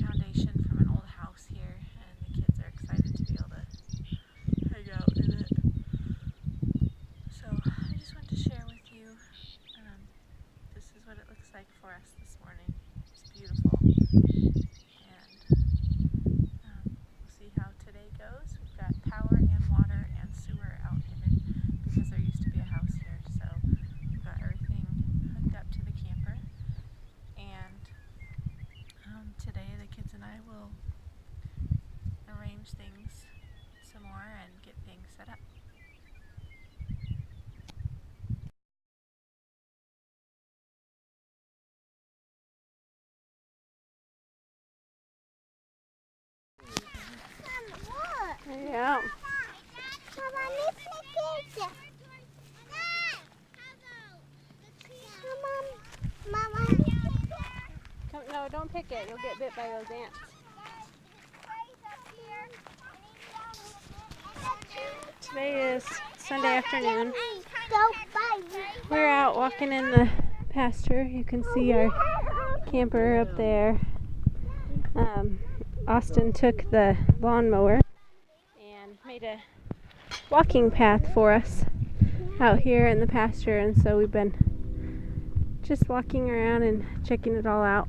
foundation from an old house here, and the kids are excited to be able to hang out in it. So I just wanted to share with you, this is what it looks like for us this morning. It's beautiful, and we'll see how today goes. We've got power and water and sewer out here because there used to be a house here, so we've got everything hooked up to the camper. And today the kids and I will arrange things some more and get things set up. Yeah. No, don't pick it. You'll get bit by those ants. Today is Sunday afternoon. We're out walking in the pasture. You can see our camper up there. Austin took the lawnmower and made a walking path for us out here in the pasture, and so we've been just walking around and checking it all out.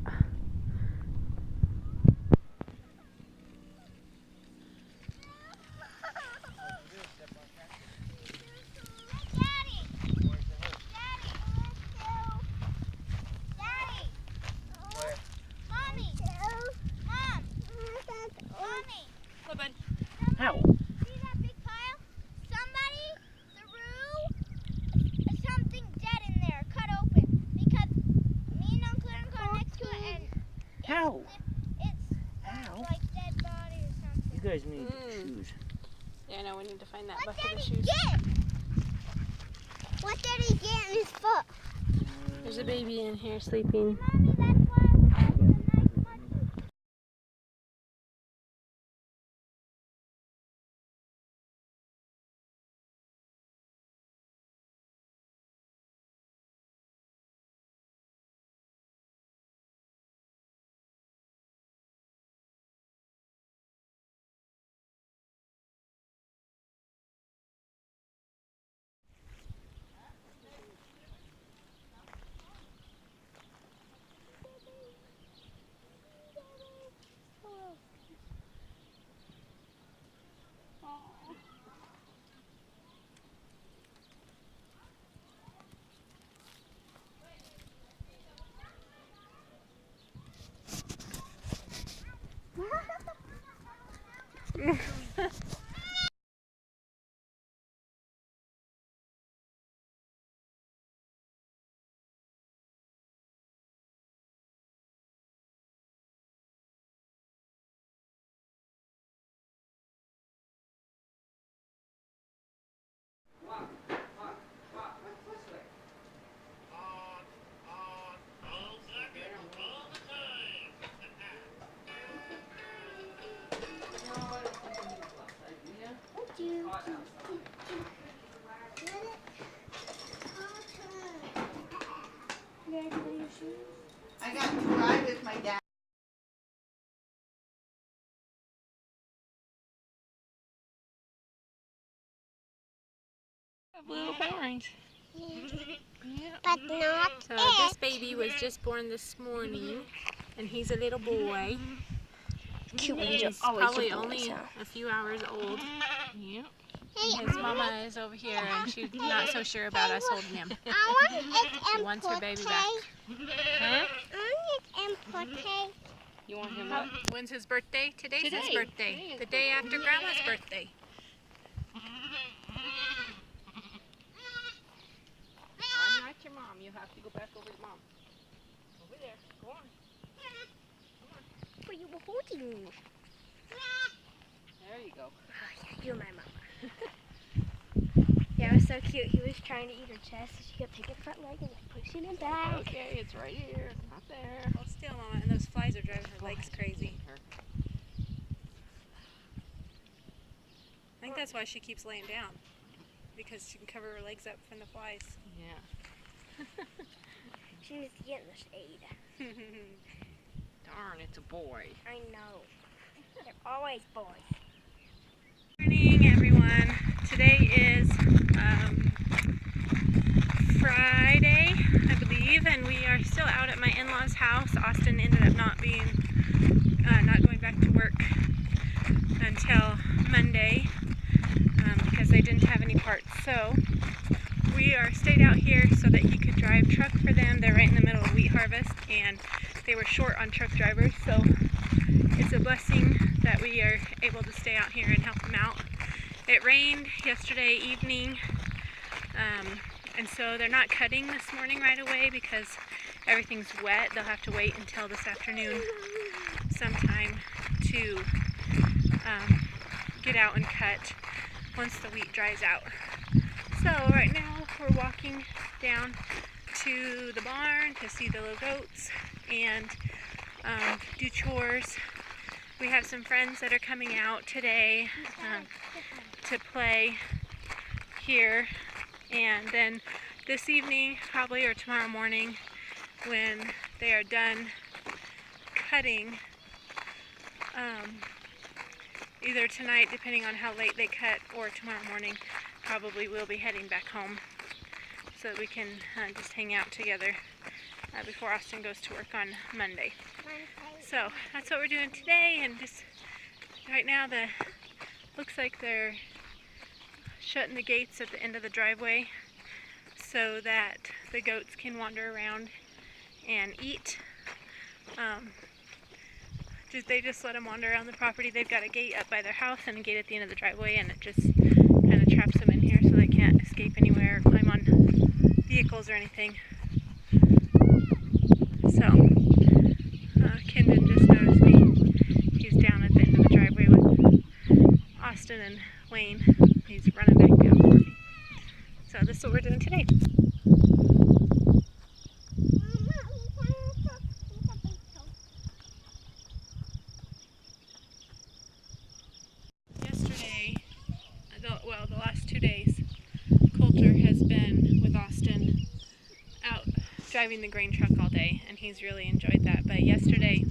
How? See that big pile? Somebody threw something dead in there, cut open, because me and Uncle Aaron got next to it, and How? It's like dead body or something. You guys need shoes. Yeah, I know, we need to find that What bucket did of he shoes. get? What did he get in his foot? There's a baby in here sleeping. Mommy, that's why I was having a nice monkey. I got to ride with my dad. Little horns. But not So this baby was just born this morning, and he's a little boy. cute. He's probably only a few hours old. Yep. And his mama is over here, and she's not so sure about us holding him. She wants her baby back. Huh? You want him up? When's his birthday? Today's his birthday. The day after Grandma's birthday. I'm not your mom. You have to go back over to mom. Over there. Go on. But you were holding me. There you go. You're my mama. Yeah, it was so cute. He was trying to eat her chest, so she kept taking her front leg and pushing him back. Okay, it's right here. It's not there. Hold still, Mama, and those flies are driving her legs crazy. I think that's why she keeps laying down, because she can cover her legs up from the flies. Yeah. She needs to get in the shade. Darn, it's a boy. I know. They're always boys. Good morning, everyone. Today is Friday, I believe, and we are still out at my in-laws' house. Austin ended up not going back to work until Monday because they didn't have any parts. So we are stayed out here so that he could drive truck for them. They're right in the middle of wheat harvest, and they were short on truck drivers, so it's a blessing that we are able to stay out here and help them out. It rained yesterday evening, and so they're not cutting this morning right away because everything's wet. They'll have to wait until this afternoon sometime to get out and cut once the wheat dries out. So right now we're walking down to the barn to see the little goats and do chores. We have some friends that are coming out today to play here, and then this evening probably, or tomorrow morning, when they are done cutting, either tonight depending on how late they cut, or tomorrow morning probably we'll be heading back home so that we can just hang out together before Austin goes to work on Monday. So that's what we're doing today, and just right now looks like they're shutting the gates at the end of the driveway so that the goats can wander around and eat. They just let them wander around the property. They've got a gate up by their house and a gate at the end of the driveway, and it just kind of traps them in here so they can't escape anywhere or climb on vehicles or anything. So Kendon just noticed me. He's down at the end of the driveway with Austin and Wayne. He's running back down for me. So this is what we're doing today. Yesterday, the last 2 days, Coulter has been with Austin out driving the grain truck all day, and he's really enjoyed that. But yesterday,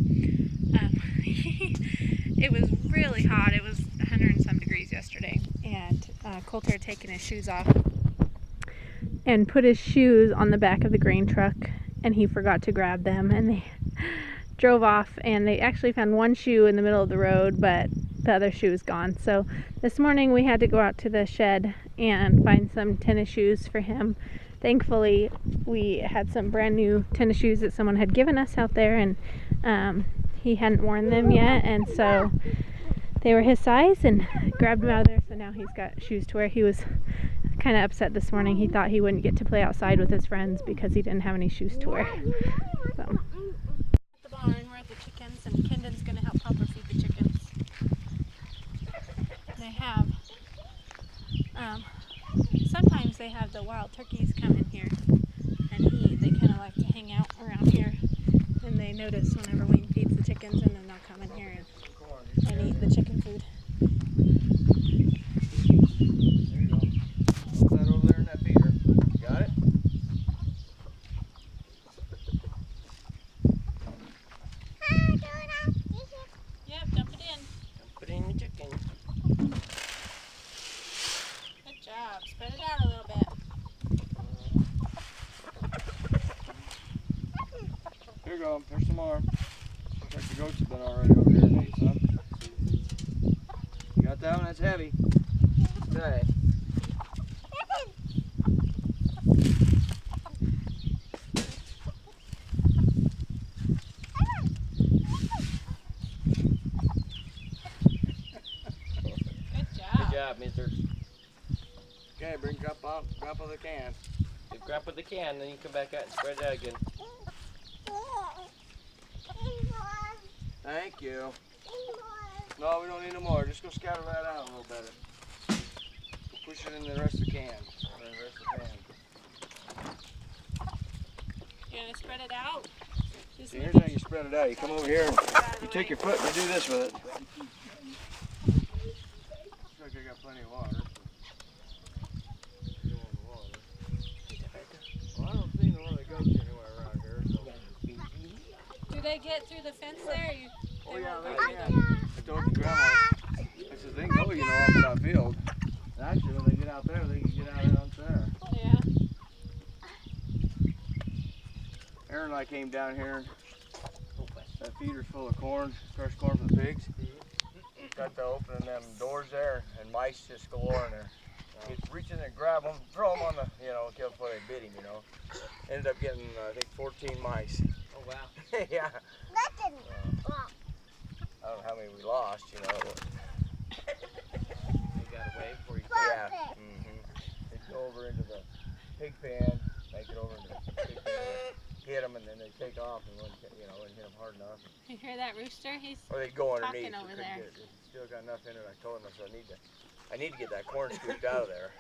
it was really hot. It was 100 and some degrees yesterday, and Coulter had taken his shoes off and put his shoes on the back of the grain truck, and he forgot to grab them, and they drove off, and they actually found one shoe in the middle of the road, but the other shoe is gone. So this morning we had to go out to the shed and find some tennis shoes for him. Thankfully, we had some brand new tennis shoes that someone had given us out there, and he hadn't worn them yet, and so they were his size, and grabbed them out of there. So now he's got shoes to wear. He was kind of upset this morning. He thought he wouldn't get to play outside with his friends because he didn't have any shoes to wear. So at the barn, we're at the chickens, and Kendon's going to help Papa feed the chickens. They have sometimes they have the wild turkeys come in here and eat. They kind of like to hang out around here, and they notice whenever Wayne feeds the chickens, and then they'll come in here and eat the chicken food. There you go. Put that over there in that feeder. Got it? Yep, dump it in. Put in the chicken. Good job. Spread it out a little bit. Here you go. There's some more. Looks like the goats have been already over here and ate some. You got that one? That's heavy. Okay. Good Good job. job, mister. Okay, bring Grandpa the can. Give Grandpa the can, then you come back out and spread it out again. Thank you. No, we don't need no more. Just go scatter that out a little better. We'll push it in the rest of the can. You're going to spread it out? Just See, here's how you spread it out. You come over here and you take your foot and you do this with it. Looks like I got plenty of water. Well, I don't see no other goats anywhere around here. So. Do they get through the fence there? Oh yeah, they can. I told the grandma, I said, they can go, you know, off that field. And actually, when they get out there, they can get out there. Yeah. Aaron and I came down here. That feeder's full of corn, fresh corn for the pigs. Got to opening them doors there, and mice just galore in there. He'd reach in there, grab them, throw them on the, you know, kill before they bit him, you know. Ended up getting, I think, 14 mice. Oh, wow. Yeah. Nothing. I don't know how many we lost, you know. You got away before you Yeah. They'd go over into the pig pen, make it over into the pig pen, hit them, and then they'd take off and wouldn't, you know, and hit them hard enough. You hear that rooster? He's Or they'd go underneath. talking over there. It still got enough in it. I told him, I said, I need to get that corn scooped out of there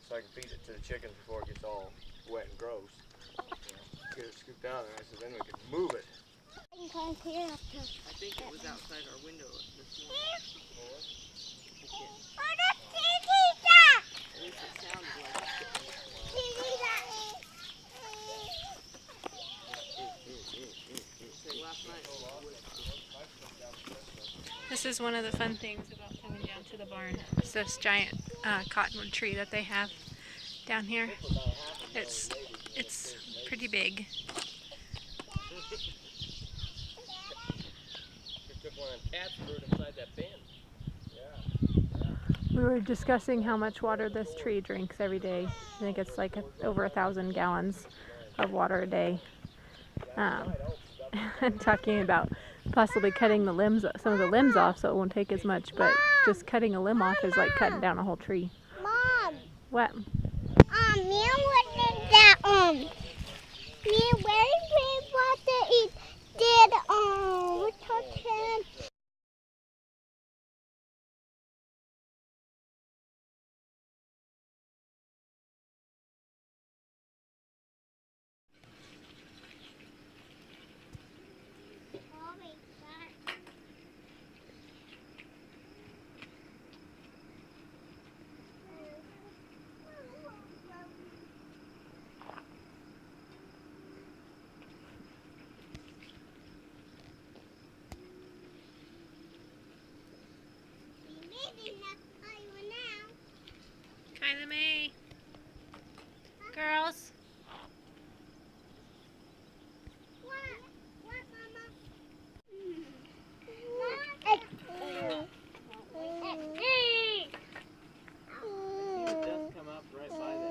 so I can feed it to the chickens before it gets all wet and gross. You know, get it scooped out of there. I said, then we can move it. I think it was outside our window this morning. At least it sounded like it. Last night. This is one of the fun things about coming down to the barn. It's this giant cottonwood tree that they have down here. It's pretty big. We were discussing how much water this tree drinks every day. I think it's like over 1,000 gallons of water a day. And talking about possibly cutting the limbs, some of the limbs off, so it won't take as much. But just cutting a limb off is like cutting down a whole tree. Mom. What? Me that me wearing what it did touch him. Kyla May. Girls. Come up right by that.